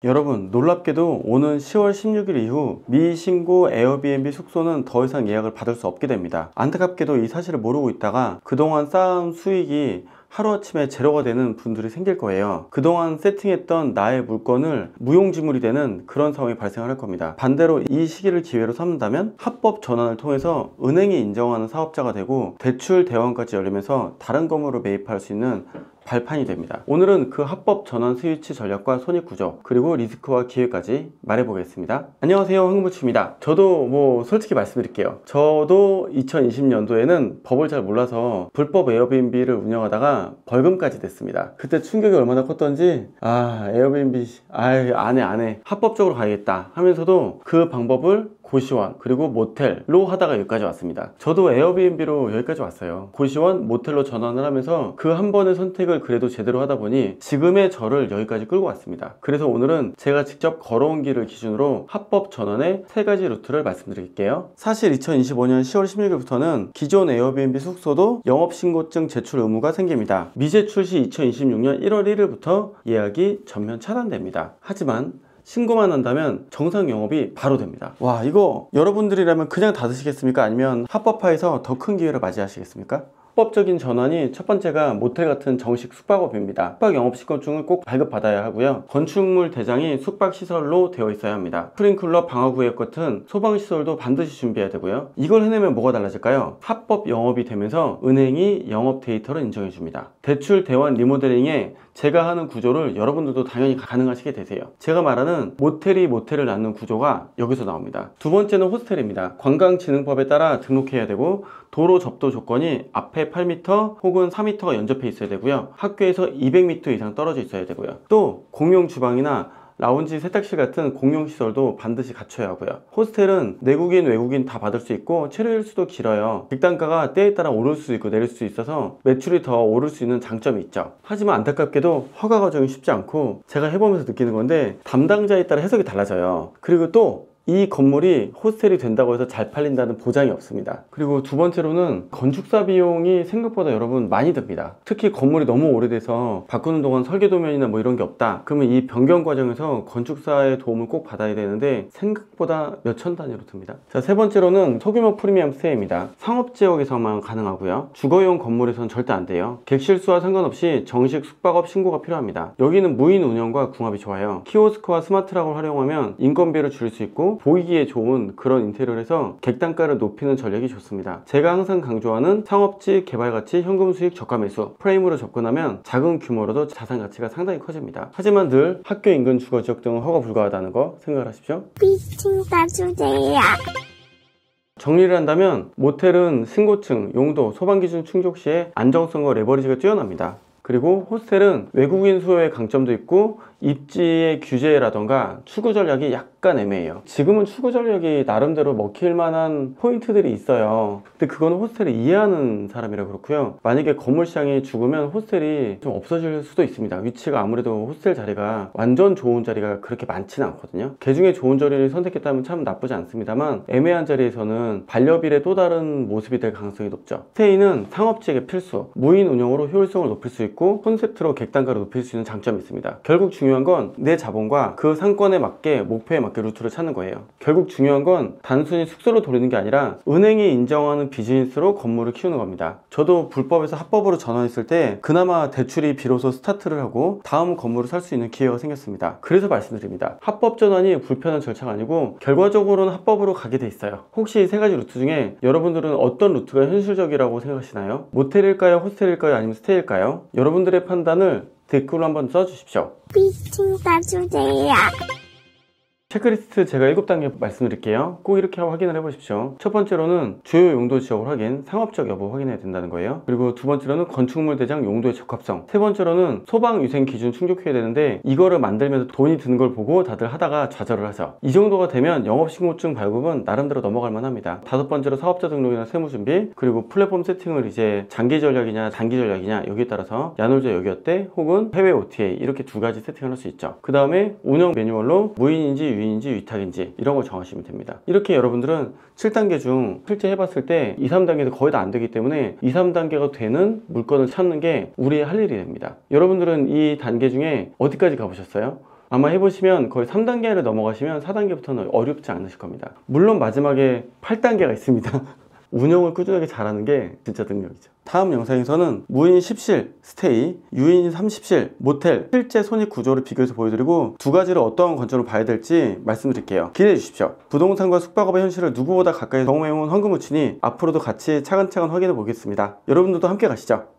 여러분, 놀랍게도 오는 10월 16일 이후 미신고 에어비앤비 숙소는 더 이상 예약을 받을 수 없게 됩니다. 안타깝게도 이 사실을 모르고 있다가 그동안 쌓은 수익이 하루아침에 제로가 되는 분들이 생길 거예요. 그동안 세팅했던 나의 물건을 무용지물이 되는 그런 상황이 발생할 겁니다. 반대로 이 시기를 기회로 삼는다면 합법 전환을 통해서 은행이 인정하는 사업자가 되고 대출 대환까지 열리면서 다른 건물을 매입할 수 있는 발판이 됩니다. 오늘은 그 합법 전환 스위치 전략과 손익구조 그리고 리스크와 기회까지 말해보겠습니다. 안녕하세요, 흥부치입니다. 저도 솔직히 말씀드릴게요. 저도 2020년도에는 법을 잘 몰라서 불법 에어비앤비를 운영하다가 벌금까지 냈습니다. 그때 충격이 얼마나 컸던지 에어비앤비 안해 합법적으로 가야겠다 하면서도 그 방법을 고시원 그리고 모텔로 하다가 여기까지 왔습니다. 저도 에어비앤비로 여기까지 왔어요. 고시원 모텔로 전환을 하면서 그 한 번의 선택을 그래도 제대로 하다 보니 지금의 저를 여기까지 끌고 왔습니다. 그래서 오늘은 제가 직접 걸어온 길을 기준으로 합법 전환의 3가지 루트를 말씀드릴게요. 사실 2025년 10월 16일부터는 기존 에어비앤비 숙소도 영업신고증 제출 의무가 생깁니다. 미제출 시 2026년 1월 1일부터 예약이 전면 차단됩니다. 하지만 신고만 한다면 정상 영업이 바로 됩니다. 와, 이거 여러분들이라면 그냥 닫으시겠습니까? 아니면 합법화해서 더 큰 기회를 맞이하시겠습니까? 합법적인 전환이 첫 번째가 모텔 같은 정식 숙박업입니다. 숙박 영업신고증을 꼭 발급받아야 하고요. 건축물 대장이 숙박시설로 되어 있어야 합니다. 스프링클러, 방화구역 같은 소방시설도 반드시 준비해야 되고요. 이걸 해내면 뭐가 달라질까요? 합법 영업이 되면서 은행이 영업 데이터를 인정해 줍니다. 대출 대환 리모델링에 제가 하는 구조를 여러분들도 당연히 가능하시게 되세요. 제가 말하는 모텔이 모텔을 낳는 구조가 여기서 나옵니다. 두 번째는 호스텔입니다. 관광진흥법에 따라 등록해야 되고 도로 접도 조건이 앞에 8m 혹은 4m가 연접해 있어야 되고요. 학교에서 200m 이상 떨어져 있어야 되고요. 또 공용 주방이나 라운지, 세탁실 같은 공용시설도 반드시 갖춰야 하고요. 호스텔은 내국인, 외국인 다 받을 수 있고 체류 일수도 길어요. 객단가가 때에 따라 오를 수 있고 내릴 수 있어서 매출이 더 오를 수 있는 장점이 있죠. 하지만 안타깝게도 허가 과정이 쉽지 않고 제가 해보면서 느끼는 건데 담당자에 따라 해석이 달라져요. 그리고 또 이 건물이 호스텔이 된다고 해서 잘 팔린다는 보장이 없습니다. 그리고 두 번째로는 건축사 비용이 생각보다 여러분 많이 듭니다. 특히 건물이 너무 오래돼서 바꾸는 동안 설계도면이나 이런 게 없다 그러면 이 변경 과정에서 건축사의 도움을 꼭 받아야 되는데 생각보다 몇천 단위로 듭니다. 자, 세 번째로는 소규모 프리미엄 스테이입니다. 상업지역에서만 가능하고요. 주거용 건물에서는 절대 안 돼요. 객실 수와 상관없이 정식 숙박업 신고가 필요합니다. 여기는 무인 운영과 궁합이 좋아요. 키오스크와 스마트락을 활용하면 인건비를 줄일 수 있고 보이기에 좋은 그런 인테리어를 해서 객단가를 높이는 전략이 좋습니다. 제가 항상 강조하는 상업지, 개발가치, 현금수익, 저가매수 프레임으로 접근하면 작은 규모로도 자산가치가 상당히 커집니다. 하지만 늘 학교 인근 주거지역 등은 허가 불가하다는 거 생각을 하십시오. 정리를 한다면 모텔은 신고증, 용도, 소방기준 충족 시에 안정성과 레버리지가 뛰어납니다. 그리고 호스텔은 외국인 수요의 강점도 있고 입지의 규제라던가 추구 전략이 약간 애매해요. 지금은 추구 전략이 나름대로 먹힐 만한 포인트들이 있어요. 근데 그거는 호스텔을 이해하는 사람이라 그렇고요. 만약에 건물 시장이 죽으면 호스텔이 좀 없어질 수도 있습니다. 위치가 아무래도 호스텔 자리가 완전 좋은 자리가 그렇게 많지는 않거든요. 그 중에 좋은 자리를 선택했다면 참 나쁘지 않습니다만 애매한 자리에서는 반려빌의 또 다른 모습이 될 가능성이 높죠. 스테이는 상업지역의 필수, 무인 운영으로 효율성을 높일 수 있고 콘셉트로 객단가를 높일 수 있는 장점이 있습니다. 결국 중요한 건 내 자본과 그 상권에 맞게 목표에 맞게 루트를 찾는 거예요. 결국 중요한 건 단순히 숙소로 돌리는 게 아니라 은행이 인정하는 비즈니스로 건물을 키우는 겁니다. 저도 불법에서 합법으로 전환했을 때 그나마 대출이 비로소 스타트를 하고 다음 건물을 살 수 있는 기회가 생겼습니다. 그래서 말씀드립니다. 합법 전환이 불편한 절차가 아니고 결과적으로는 합법으로 가게 돼 있어요. 혹시 이 3가지 루트 중에 여러분들은 어떤 루트가 현실적이라고 생각하시나요? 모텔일까요? 호스텔일까요? 아니면 스테이일까요? 여러분들의 판단을 댓글로 한번 써주십시오. 체크리스트 제가 7단계 말씀드릴게요. 꼭 이렇게 확인을 해보십시오. 첫 번째로는 주요 용도 지역을 확인, 상업적 여부 확인해야 된다는 거예요. 그리고 두 번째로는 건축물 대장 용도의 적합성, 세 번째로는 소방위생 기준 충족해야 되는데 이거를 만들면서 돈이 드는 걸 보고 다들 하다가 좌절을 하죠. 이 정도가 되면 영업신고증 발급은 나름대로 넘어갈 만합니다. 다섯 번째로 사업자 등록이나 세무준비, 그리고 플랫폼 세팅을 이제 장기 전략이냐 단기 전략이냐 여기에 따라서 야놀자 여기 어때? 혹은 해외 OTA 이렇게 2가지 세팅을 할 수 있죠. 그 다음에 운영 매뉴얼로 무인인지 유인인지 위탁인지 이런 걸 정하시면 됩니다. 이렇게 여러분들은 7단계 중 실제 해봤을 때 2, 3단계도 거의 다 안 되기 때문에 2, 3단계가 되는 물건을 찾는 게 우리의 할 일이 됩니다. 여러분들은 이 단계 중에 어디까지 가보셨어요? 아마 해보시면 거의 3단계를 넘어가시면 4단계부터는 어렵지 않으실 겁니다. 물론 마지막에 8단계가 있습니다. 운영을 꾸준하게 잘하는 게 진짜 능력이죠. 다음 영상에서는 무인 10실 스테이, 유인 30실 모텔 실제 손익 구조를 비교해서 보여드리고 두 가지를 어떠한 관점으로 봐야 될지 말씀드릴게요. 기대해 주십시오. 부동산과 숙박업의 현실을 누구보다 가까이 경험해온 황금우친이 앞으로도 같이 차근차근 확인해 보겠습니다. 여러분들도 함께 가시죠.